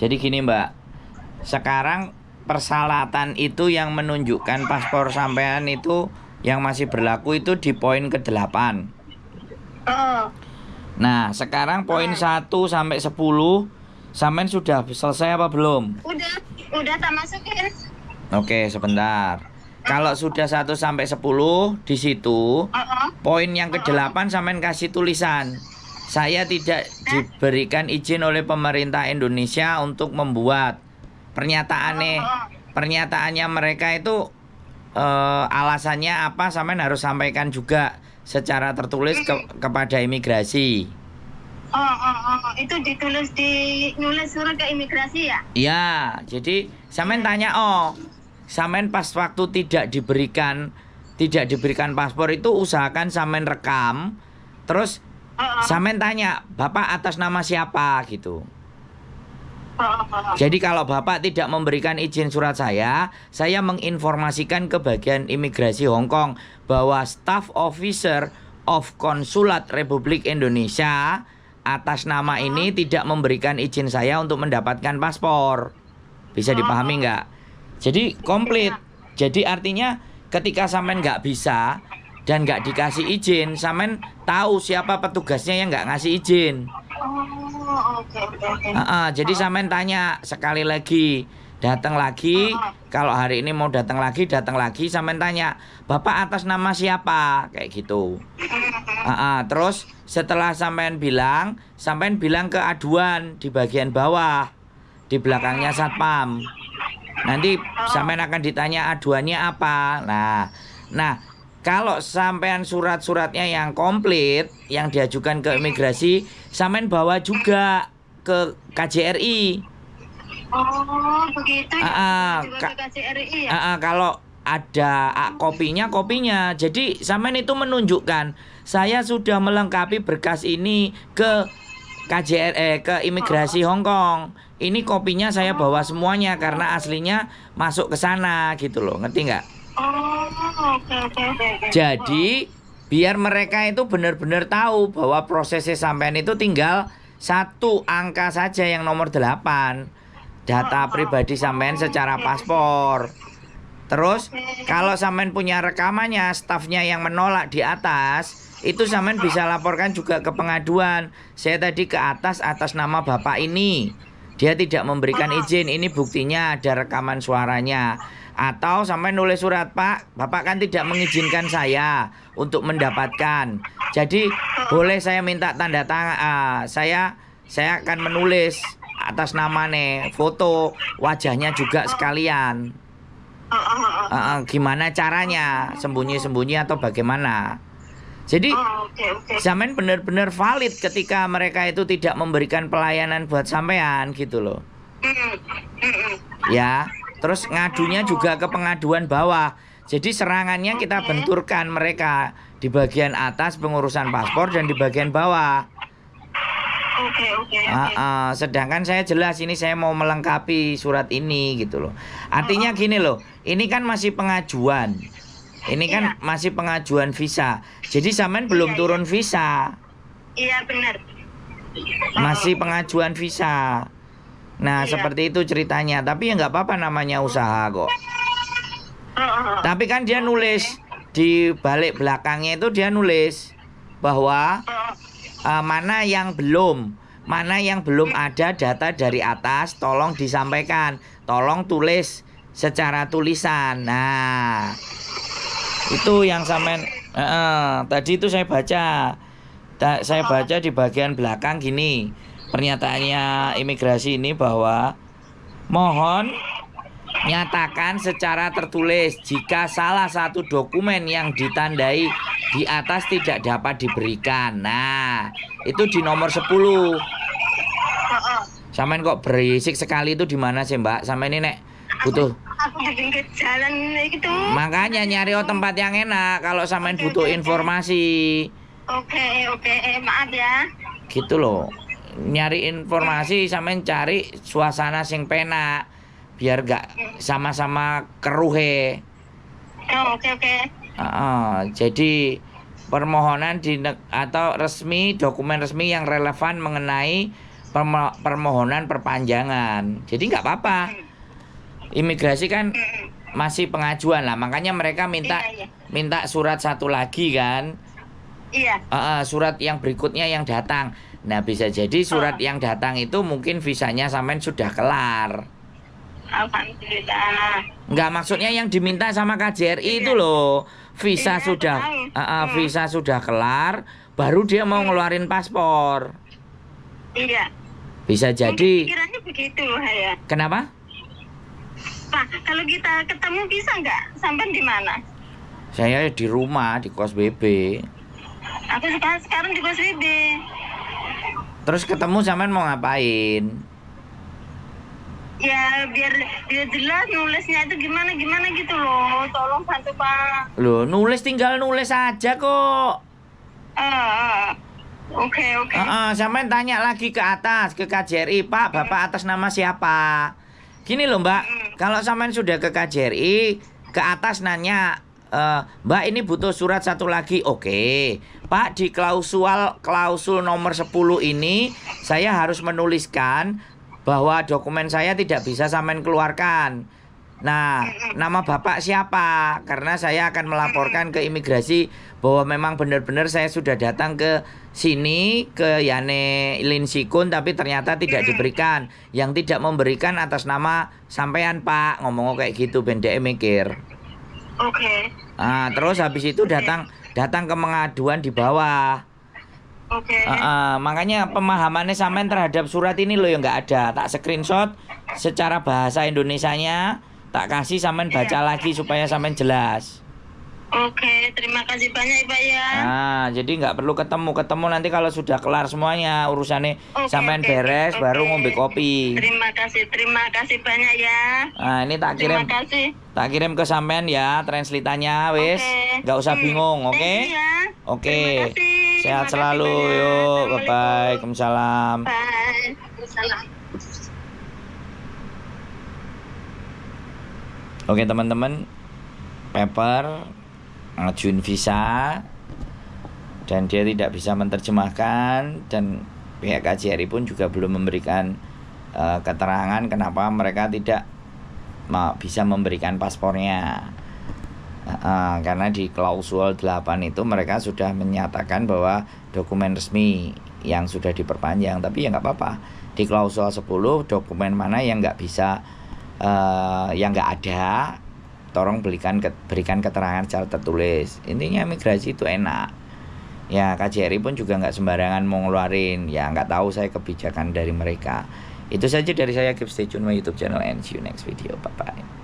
Jadi gini Mbak, sekarang persyaratan itu yang menunjukkan paspor sampean itu yang masih berlaku itu di poin ke-8. Oh, Nah, sekarang poin 1 sampai 10 sampean sudah selesai apa belum? udah tak masukin. Oke, sebentar. Kalau sudah 1 sampai 10 di situ, poin yang ke-8 sampean kasih tulisan. Saya tidak diberikan izin oleh pemerintah Indonesia untuk membuat pernyataannya mereka itu alasannya apa sampean harus sampaikan juga secara tertulis kepada imigrasi. Itu nulis surat ke imigrasi ya? Ya, jadi sampean tanya sampean pas waktu tidak diberikan paspor itu usahakan sampean rekam, terus sampean tanya, "Bapak atas nama siapa?" gitu. Jadi kalau Bapak tidak memberikan izin surat saya menginformasikan ke bagian imigrasi Hong Kong bahwa Staff Officer of Konsulat Republik Indonesia atas nama ini tidak memberikan izin saya untuk mendapatkan paspor. Bisa dipahami nggak? Jadi komplit. Jadi artinya ketika sampean nggak bisa dan nggak dikasih izin, sampean tahu siapa petugasnya yang nggak ngasih izin. Oke. Jadi sampean tanya sekali lagi, datang lagi. Kalau hari ini mau datang lagi, sampean tanya, "Bapak atas nama siapa?" Kayak gitu. Terus setelah sampean bilang ke aduan di bagian bawah, di belakangnya satpam. Nanti sampean akan ditanya aduannya apa. Nah, kalau sampean surat-suratnya yang komplit yang diajukan ke imigrasi, sampean bawa juga ke KJRI. Oh, begitu. Juga ke KJRI ya? Kalau ada kopinya. Jadi sampean itu menunjukkan saya sudah melengkapi berkas ini ke ke imigrasi Hong Kong. Ini kopinya saya bawa semuanya karena aslinya masuk ke sana gitu loh. Ngerti nggak? Oke. Jadi biar mereka itu benar-benar tahu bahwa prosesnya sampean itu tinggal satu angka saja yang nomor 8. Data pribadi sampean secara paspor. Terus kalau sampean punya rekamannya, stafnya yang menolak di atas, itu sampean bisa laporkan juga ke pengaduan. Saya tadi ke atas nama Bapak ini. Dia tidak memberikan izin. Ini buktinya ada rekaman suaranya. Atau sampean nulis surat, "Pak, Bapak kan tidak mengizinkan saya untuk mendapatkan. Jadi boleh saya minta tanda tangan. Saya akan menulis atas nama nih, foto wajahnya juga sekalian. Gimana caranya? Sembunyi-sembunyi atau bagaimana?" Jadi sampean benar-benar valid ketika mereka itu tidak memberikan pelayanan buat sampean gitu loh. Ya, terus ngadunya juga ke pengaduan bawah. Jadi serangannya kita benturkan mereka di bagian atas pengurusan paspor dan di bagian bawah. Sedangkan saya jelas ini saya mau melengkapi surat ini gitu loh. Artinya gini loh, ini kan masih pengajuan. Ini kan masih pengajuan visa. Jadi sampean belum turun visa. Iya benar. Masih pengajuan visa. Nah seperti itu ceritanya. Tapi ya nggak apa-apa, namanya usaha kok. Tapi kan dia nulis di balik belakangnya itu dia nulis bahwa mana yang belum ada data dari atas, tolong disampaikan, tolong tulis secara tulisan. Nah itu yang sampean tadi itu saya baca di bagian belakang gini, pernyataannya imigrasi ini bahwa mohon nyatakan secara tertulis jika salah satu dokumen yang ditandai di atas tidak dapat diberikan. Nah itu di nomor 10. Sampean kok berisik sekali, itu di mana sih Mbak? Sampean ini nek butuh. Aku di pinggir jalan gitu. Makanya nyari tempat yang enak kalau sampean butuh informasi. Oke, maaf ya. Gitu loh. Nyari informasi sampean cari suasana sing penak biar gak sama-sama keruhe. Oke. Jadi permohonan atau dokumen resmi yang relevan mengenai permohonan perpanjangan. Jadi nggak apa-apa. Imigrasi kan masih pengajuan lah, makanya mereka minta surat satu lagi kan. Iya. Surat yang berikutnya yang datang. Nah, bisa jadi surat yang datang itu mungkin visanya sampean sudah kelar. Alhamdulillah. Enggak, maksudnya yang diminta sama KJRI itu loh. Visa visa sudah kelar, baru dia mau ngeluarin paspor. Iya. Bisa jadi. Pikirannya begitu loh ya. Kenapa? Pak, kalau kita ketemu bisa nggak? Sampai di mana? Saya di rumah, di kos BB. Aku sekarang di kos BB. Terus ketemu sampean mau ngapain? Ya biar jelas nulisnya itu gimana gitu loh. Tolong bantu Pak. Loh, tinggal nulis aja kok. Oke. Sampean tanya lagi ke atas, ke KJRI, Pak, Bapak atas nama siapa? Gini loh Mbak, kalau sampean sudah ke KJRI, ke atas nanya, Mbak ini butuh surat satu lagi. Oke, Pak, di klausul nomor 10 ini saya harus menuliskan bahwa dokumen saya tidak bisa sampean keluarkan. Nah, nama Bapak siapa? Karena saya akan melaporkan ke imigrasi bahwa memang benar-benar saya sudah datang ke sini, ke Yane Linsikun, tapi ternyata tidak diberikan. Yang tidak memberikan atas nama sampean Pak. Ngomong kayak gitu, BNDE mikir. Oke. Nah, terus habis itu datang ke pengaduan di bawah. Oke. Makanya pemahamannya sampean terhadap surat ini loh yang nggak ada. Tak screenshot secara bahasa Indonesianya, tak kasih sampean baca lagi supaya sampean jelas. Oke, terima kasih banyak Pak ya. Jadi nggak perlu ketemu nanti kalau sudah kelar semuanya urusannya sampean beres baru ngombe kopi. Terima kasih banyak ya. Nah, ini tak kirim ke sampean ya translitanya wis. Nggak usah bingung, oke? Oke. Sehat selalu, yuk, bye-bye, Waalaikumsalam. Oke teman-teman, paper ngajuin visa dan dia tidak bisa menerjemahkan, dan pihak KJRI pun juga belum memberikan keterangan kenapa mereka tidak bisa memberikan paspornya. Karena di klausul 8 itu mereka sudah menyatakan bahwa dokumen resmi yang sudah diperpanjang, tapi ya nggak apa-apa. Di klausul 10 dokumen mana yang nggak bisa, yang nggak ada, tolong berikan keterangan secara tertulis. Intinya migrasi itu enak. Ya KJRI pun juga nggak sembarangan mau ngeluarin. Ya nggak tahu saya kebijakan dari mereka. Itu saja dari saya. Keep stay tune my YouTube channel and see you next video. Bye bye.